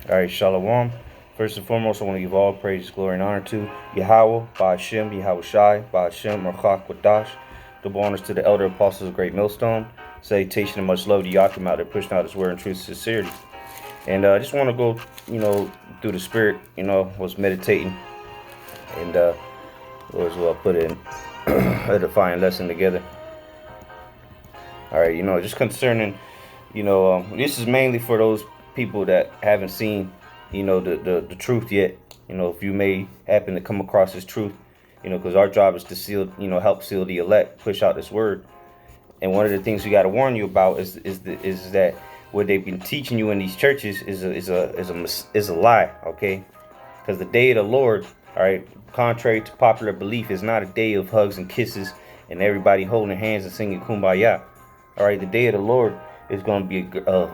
All right, Shalom. First and foremost, I want to give all praise, glory, and honor to Yahweh, Ba'ashem, Yahweh Shai, Ba'ashem, Rachak, Wadash. Double honors to the elder apostles of Great Millstone. Salutation and much love to Yakim out there pushing out his word in truth and sincerity. And I just want to go, through the spirit, was meditating. And Lord as well put in a defiant lesson together. All right, just concerning, this is mainly for those people that haven't seen, the truth yet. If you may happen to come across this truth, because our job is to seal, help seal the elect, push out this word. And one of the things we got to warn you about is that what they've been teaching you in these churches is a lie, okay? Because the day of the Lord, all right, contrary to popular belief, is not a day of hugs and kisses and everybody holding hands and singing kumbaya. All right, the day of the Lord is going to be a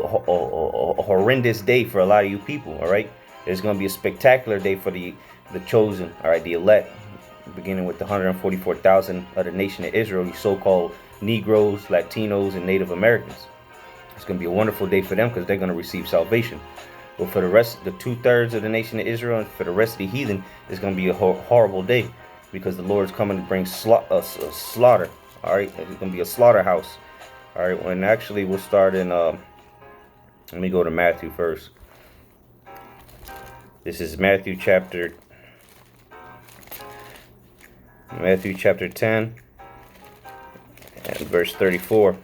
horrendous day for a lot of you people. All right, it's going to be a spectacular day for the chosen. All right, the elect, beginning with the 144,000 of the nation of Israel, you so-called Negroes, Latinos, and Native Americans. It's going to be a wonderful day for them because they're going to receive salvation. But for the rest, the 2/3 of the nation of Israel, and for the rest of the heathen, it's going to be a horrible day because the Lord's coming to bring slaughter. All right, it's going to be a slaughterhouse. All right, and actually we'll start in, let me go to Matthew first. This is Matthew chapter 10 and verse 34.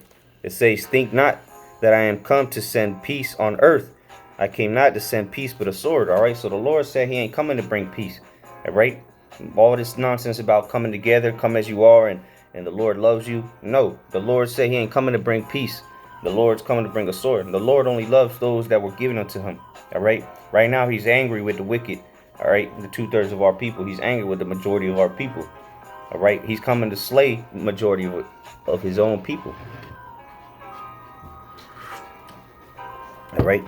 It says, "Think not that I am come to send peace on earth. I came not to send peace but a sword." All right, so the Lord said he ain't coming to bring peace. All right, all this nonsense about coming together, come as you are, and the Lord loves you. No, the Lord said he ain't coming to bring peace. The Lord's coming to bring a sword. The Lord only loves those that were given unto him. All right, right now he's angry with the wicked. All right, the 2/3 of our people. He's angry with the majority of our people. All right, he's coming to slay the majority of his own people. All right,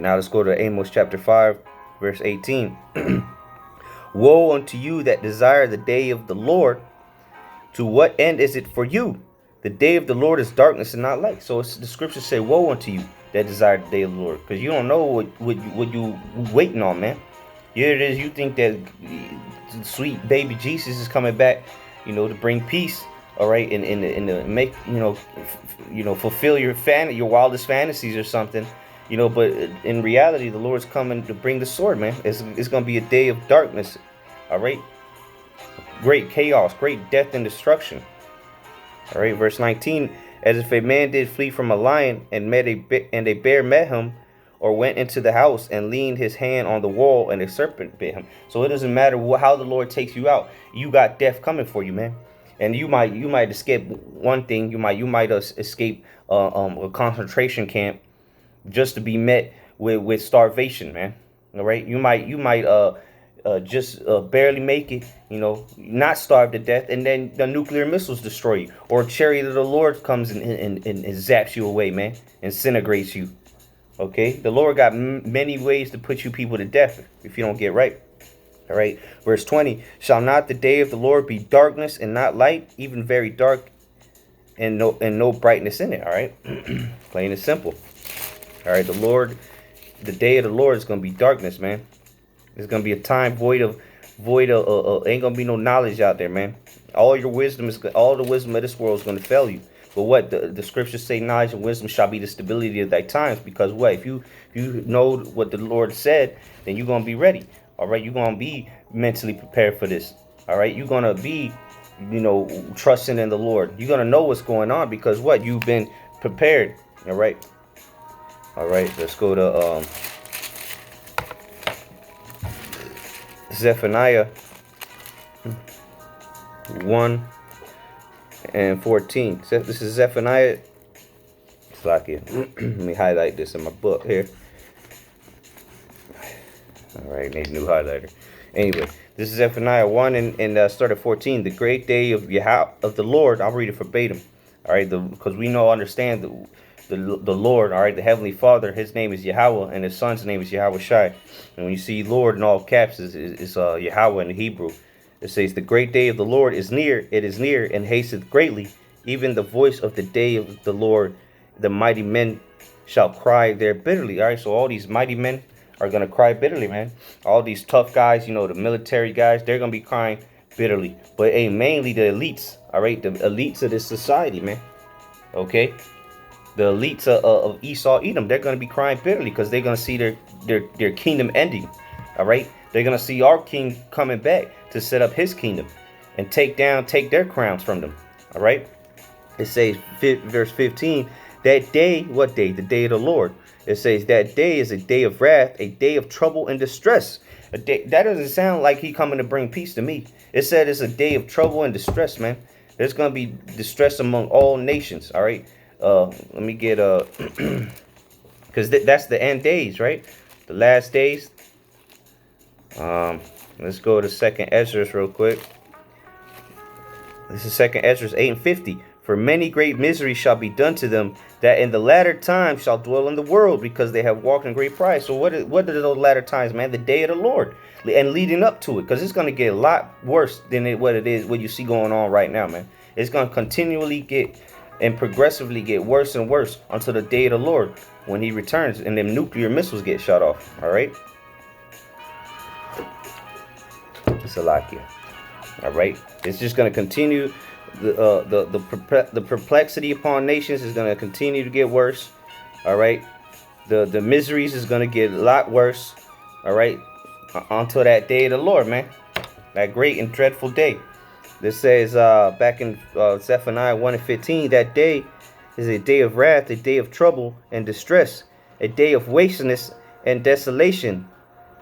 now let's go to Amos chapter 5, verse 18. "Woe unto you that desire the day of the Lord. To what end is it for you? The day of the Lord is darkness and not light." So the scriptures say, "Woe unto you that desire the day of the Lord," because you don't know what you waiting on, man. Here it is. You think that sweet baby Jesus is coming back, to bring peace. All right, and make fulfill your wildest fantasies or something. But in reality, the Lord's coming to bring the sword, man. It's gonna be a day of darkness. All right. Great chaos, great death and destruction. All right, verse 19, "As if a man did flee from a lion and a bear met him, or went into the house and leaned his hand on the wall and a serpent bit him." So it doesn't matter how the Lord takes you out. You got death coming for you, man. And you might escape one thing. You might escape a concentration camp just to be met with starvation, man. All right, you might just barely make it, not starve to death, and then the nuclear missiles destroy you, or a chariot of the Lord comes and zaps you away, man, incinerates you. Okay, the Lord got many ways to put you people to death if you don't get right. All right, verse 20, "Shall not the day of the Lord be darkness and not light, even very dark, and no brightness in it?" All right, plain and simple. All right, the day of the Lord is gonna be darkness, man. It's gonna be a time void of ain't gonna be no knowledge out there, man. All the wisdom of this world is gonna fail you. But what the scriptures say, knowledge and wisdom shall be the stability of thy times. Because what if you know what the Lord said, then you're gonna be ready. All right, you're gonna be mentally prepared for this. All right, you're gonna be, trusting in the Lord. You're gonna know what's going on because what you've been prepared. All right, let's go to Zephaniah 1 and 14. This is Zephaniah. Let me highlight this in my book here. All right, need a new highlighter. Anyway, this is Zephaniah 1 and start at 14. "The great day of the Lord." I'll read it verbatim. All right, because we understand the Lord, all right, the Heavenly Father, his name is Yahweh, and his son's name is Yahweh Shai. And when you see Lord in all caps, is Yahweh in the Hebrew. It says, "The great day of the Lord is near, it is near, and hasteth greatly, even the voice of the day of the Lord. The mighty men shall cry there bitterly." All right, so all these mighty men, are going to cry bitterly, man. All these tough guys, the military guys, they're going to be crying bitterly. But hey, mainly the elites, all right? The elites of this society, man. Okay? The elites of Esau, Edom, they're going to be crying bitterly because they're going to see their kingdom ending, all right? They're going to see our king coming back to set up his kingdom and take their crowns from them, all right? It says, verse 15, that day, what day? The day of the Lord. It says that day is a day of wrath, a day of trouble and distress. A day, that doesn't sound like he coming to bring peace to me. It said it's a day of trouble and distress, man. There's going to be distress among all nations, all right? Let me get, because that's the end days, right? The last days. Let's go to 2nd Ezra real quick. This is 2nd Ezra 8:50. For many great miseries shall be done to them, that in the latter times shall dwell in the world, because they have walked in great pride. So what are those latter times, man? The day of the Lord, and leading up to it, because it's going to get a lot worse than what you see going on right now, man. It's going to continually get and progressively get worse and worse until the day of the Lord, when he returns and them nuclear missiles get shut off. All right. It's a lot here. All right. It's just going to continue. The perplexity upon nations is going to continue to get worse. All right. The miseries is going to get a lot worse. All right. Until that day of the Lord, man. That great and dreadful day. This says back in Zephaniah 1:15, that day is a day of wrath, a day of trouble and distress, a day of wasteness and desolation.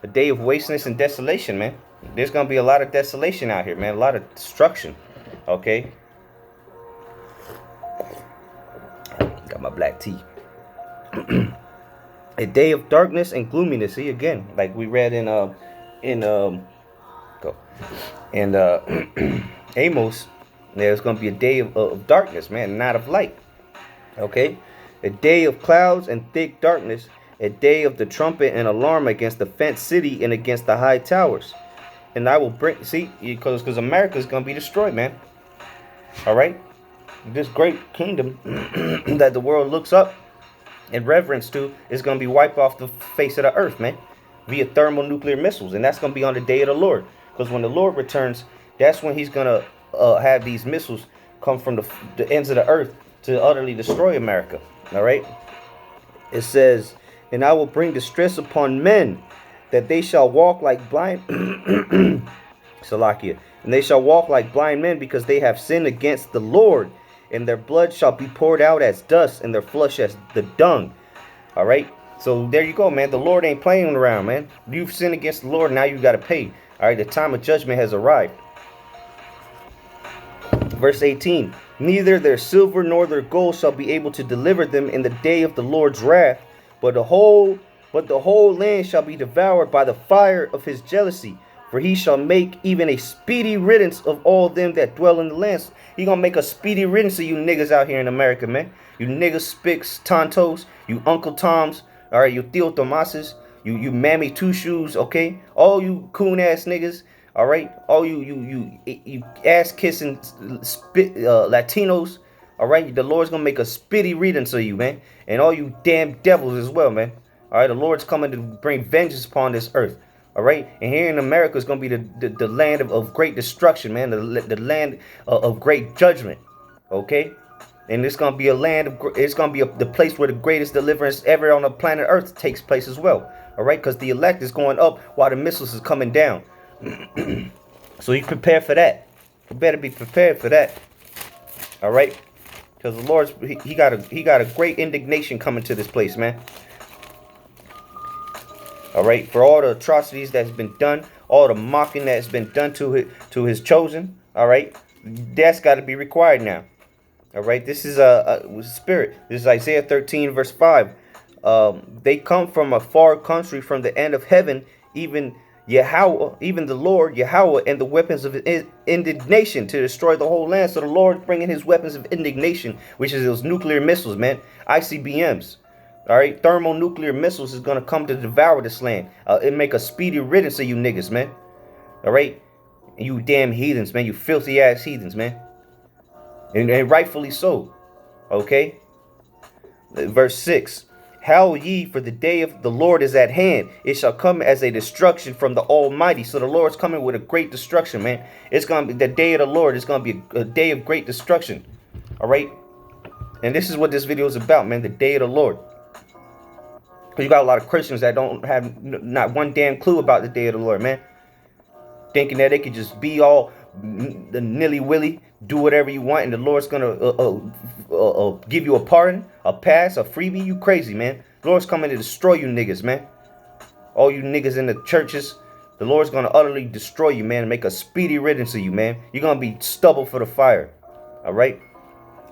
A day of wasteness and desolation, man. There's going to be a lot of desolation out here, man. A lot of destruction. Okay. Got my black tea. A day of darkness and gloominess. See, again, like we read in Amos, there's going to be a day of darkness, man, not of light. Okay. A day of clouds and thick darkness. A day of the trumpet and alarm against the fenced city and against the high towers. And I will bring, see, because America is going to be destroyed, man. All right. This great kingdom that the world looks up in reverence to is going to be wiped off the face of the earth, man, via thermonuclear missiles. And that's going to be on the day of the Lord. Because when the Lord returns, that's when he's going to have these missiles come from the ends of the earth to utterly destroy America. All right. It says, and I will bring distress upon men, that they shall walk like blind Salakia, and they shall walk like blind men, because they have sinned against the Lord, and their blood shall be poured out as dust, and their flesh as the dung. All right. So there you go, man. The Lord ain't playing around, man. You've sinned against the Lord, now you got to pay. All right. The time of judgment has arrived. Verse 18. Neither their silver nor their gold shall be able to deliver them in the day of the Lord's wrath, but the whole land shall be devoured by the fire of his jealousy. For he shall make even a speedy riddance of all them that dwell in the lands. He gonna make a speedy riddance of you niggas out here in America, man. You niggas, spicks, tontos, you Uncle Toms, all right, you Theo Tomases, you Mammy Two Shoes, okay? All you coon ass niggas, all right? All you ass kissing Latinos, all right? The Lord's gonna make a speedy riddance of you, man, and all you damn devils as well, man. All right, the Lord's coming to bring vengeance upon this earth. All right, and here in America is going to be the land of great destruction, man. The land of great judgment. Okay, and it's going to be a land of, it's going to be the place where the greatest deliverance ever on the planet Earth takes place as well. All right, because the elect is going up while the missiles is coming down. So you prepare for that. You better be prepared for that. All right, because the Lord's he got a great indignation coming to this place, man. All right, for all the atrocities that's been done, all the mocking that's been done to his chosen. All right, that's got to be required now. All right, this is a spirit. This is Isaiah 13 verse 5. They come from a far country, from the end of heaven, even Yahweh, even the Lord Yahweh, and the weapons of indignation to destroy the whole land. So the Lord bringing his weapons of indignation, which is those nuclear missiles, man, ICBMs. All right, thermonuclear missiles is going to come to devour this land. It make a speedy riddance of you niggas, man. All right, and you damn heathens, man. You filthy ass heathens, man. And rightfully so. Okay. Verse 6. Howl ye, for the day of the Lord is at hand. It shall come as a destruction from the Almighty. So the Lord's coming with a great destruction, man. It's going to be the day of the Lord. It's going to be a day of great destruction. All right. And this is what this video is about, man. The day of the Lord. Because you got a lot of Christians that don't have not one damn clue about the day of the Lord, man. Thinking that they could just be all the nilly-willy, do whatever you want, and the Lord's gonna give you a pardon, a pass, a freebie. You crazy, man. The Lord's coming to destroy you niggas, man. All you niggas in the churches, the Lord's gonna utterly destroy you, man, and make a speedy riddance of you, man. You're gonna be stubble for the fire. All right.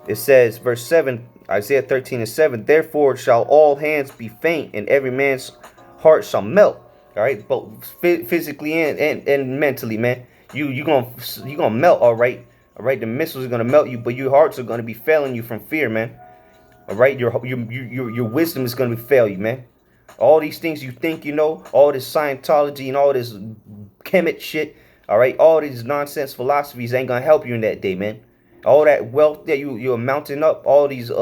It says, verse 7, Isaiah 13:7, therefore shall all hands be faint, and every man's heart shall melt. All right, both physically and mentally, man. You gonna melt, all right. All right, the missiles are gonna melt you, but your hearts are gonna be failing you from fear, man. All right, your wisdom is gonna fail you, man. All these things you think you know, all this Scientology and all this Kemet shit, all right, all these nonsense philosophies ain't gonna help you in that day, man. All that wealth that you're mounting up, all these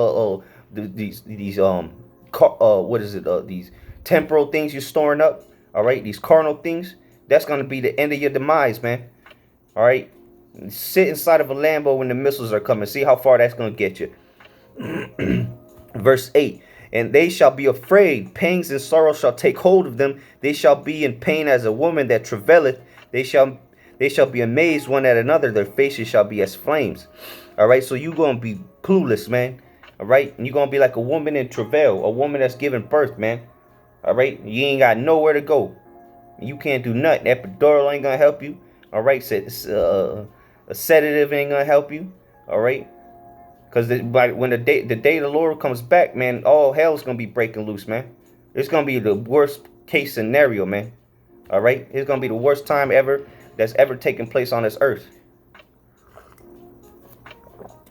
these temporal things you're storing up. All right, these carnal things, that's going to be the end of your demise, man. All right, sit inside of a Lambo when the missiles are coming. See how far that's going to get you. Verse 8, and they shall be afraid. Pangs and sorrow shall take hold of them. They shall be in pain as a woman that travaileth. They shall be amazed one at another. Their faces shall be as flames. All right, so you're going to be clueless, man. All right, and you're going to be like a woman in travail, a woman that's giving birth, man. All right, you ain't got nowhere to go. You can't do nothing. Epidural ain't gonna help you. All right, a sedative ain't gonna help you. All right, because when the day of the Lord comes back, man, all hell's gonna be breaking loose, man. It's gonna be the worst case scenario, man. All right, it's gonna be the worst time ever that's ever taken place on this earth.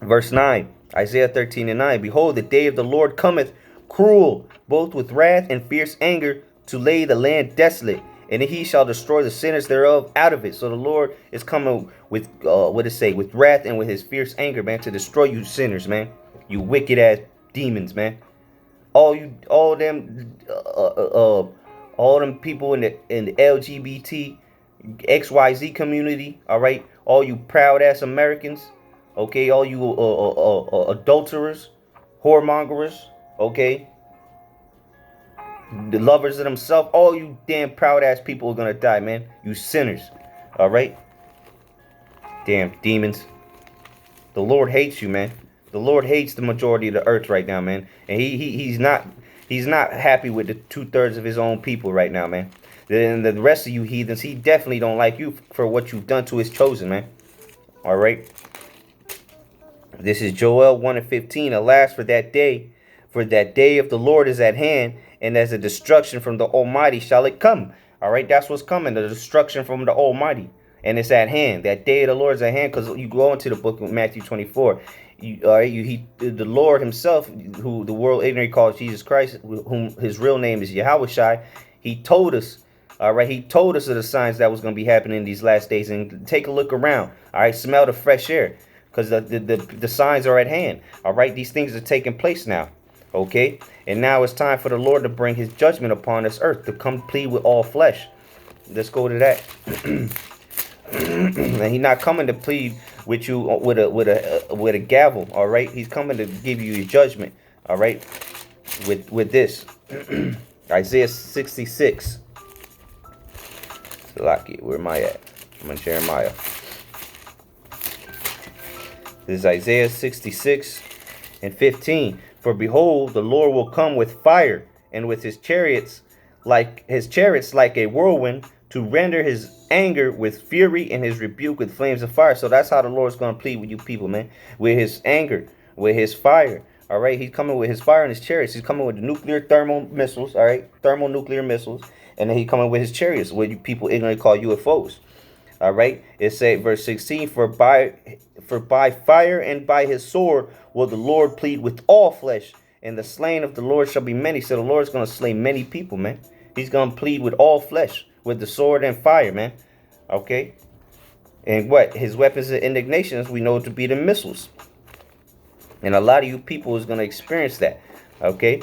Verse 9, Isaiah 13:9. Behold, the day of the Lord cometh, cruel, both with wrath and fierce anger, to lay the land desolate, and he shall destroy the sinners thereof out of it. So the Lord is coming with with wrath and with his fierce anger, man, to destroy you sinners, man. You wicked ass demons, man. All them people in the LGBT XYZ community, all right. All you proud ass Americans, okay. All you adulterers, whoremongers. Okay, the lovers of themselves, all you damn proud ass people are gonna die, man. You sinners, all right? Damn demons. The Lord hates you, man. The Lord hates the majority of the earth right now, man. And he's not happy with the 2/3 of his own people right now, man. Then the rest of you heathens, he definitely don't like you for what you've done to his chosen, man. All right. This is Joel 1:15. Alas, for that day of the Lord is at hand, and as a destruction from the Almighty shall it come. All right, that's what's coming, the destruction from the Almighty. And it's at hand. That day of the Lord is at hand, because you go into the book of Matthew 24. The Lord himself, who the world ignorantly calls Jesus Christ, whom his real name is Yahushai, he told us, all right, he told us of the signs that was going to be happening in these last days. And take a look around. All right, smell the fresh air, because the signs are at hand. All right, these things are taking place now. Okay, and now it's time for the Lord to bring his judgment upon this earth, to come plead with all flesh. Let's go to that. And he's not coming to plead with you with a gavel. All right, he's coming to give you your judgment. All right, with this. Isaiah 66. Where am I at? I'm in Jeremiah. This is Isaiah 66:15. For behold, the Lord will come with fire, and with his chariots like a whirlwind, to render his anger with fury and his rebuke with flames of fire. So that's how the Lord's going to plead with you people, man. With his anger, with his fire. All right, he's coming with his fire and his chariots. He's coming with the nuclear thermal missiles, all right, thermonuclear missiles. And then he's coming with his chariots, what you people ignorantly call UFOs. All right, it says, verse 16, for by fire and by his sword will the Lord plead with all flesh, and the slain of the Lord shall be many. So the Lord's going to slay many people, man. He's going to plead with all flesh, with the sword and fire, man. Okay, and what his weapons of indignation, we know to be the missiles. And a lot of you people is going to experience that. Okay,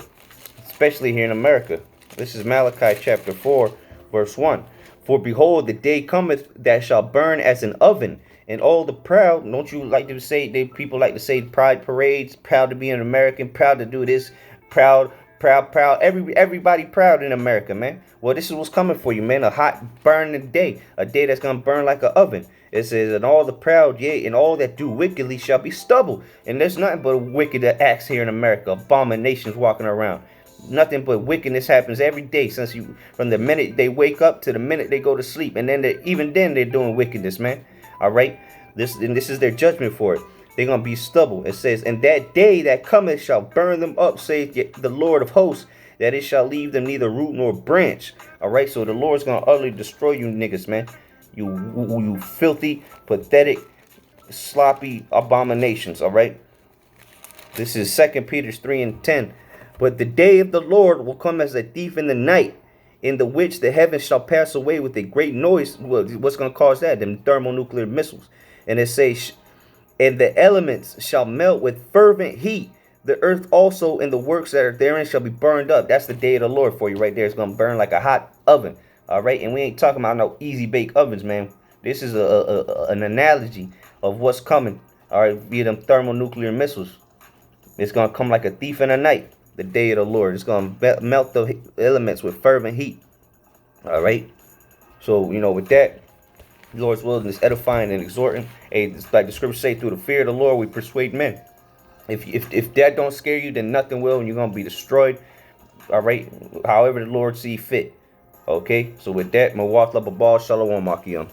especially here in America. This is Malachi chapter 4, verse 1. For behold, the day cometh that shall burn as an oven, and all the proud, don't you like to say, people like to say pride parades, proud to be an American, proud to do this, proud, everybody proud in America, man. Well, this is what's coming for you, man. A hot burning day, a day that's gonna burn like an oven. It says, and all the proud, yea, and all that do wickedly shall be stubble. And there's nothing but wicked acts here in America, abominations walking around. Nothing but wickedness happens every day from the minute they wake up to the minute they go to sleep, and then even then they're doing wickedness, man. All right, this is their judgment for it. They're gonna be stubble. It says, and that day that cometh shall burn them up, saith the Lord of hosts, that it shall leave them neither root nor branch. All right, so the Lord's gonna utterly destroy you niggas, man. You filthy, pathetic, sloppy abominations. All right. This is 2 Peter 3:10. But the day of the Lord will come as a thief in the night, in the which the heavens shall pass away with a great noise. What's going to cause that? Them thermonuclear missiles. And it says, and the elements shall melt with fervent heat. The earth also and the works that are therein shall be burned up. That's the day of the Lord for you right there. It's going to burn like a hot oven. All right. And we ain't talking about no easy bake ovens, man. This is an analogy of what's coming. All right. Via them thermonuclear missiles. It's going to come like a thief in the night. The day of the Lord. It's going to melt the elements with fervent heat. All right. So, you know, with that, the Lord's will is edifying and exhorting. Hey, it's like the scriptures say, through the fear of the Lord, we persuade men. If that don't scare you, then nothing will, and you're going to be destroyed. All right. However the Lord see fit. Okay. So with that, Mawatla Babal Shalom Makiam.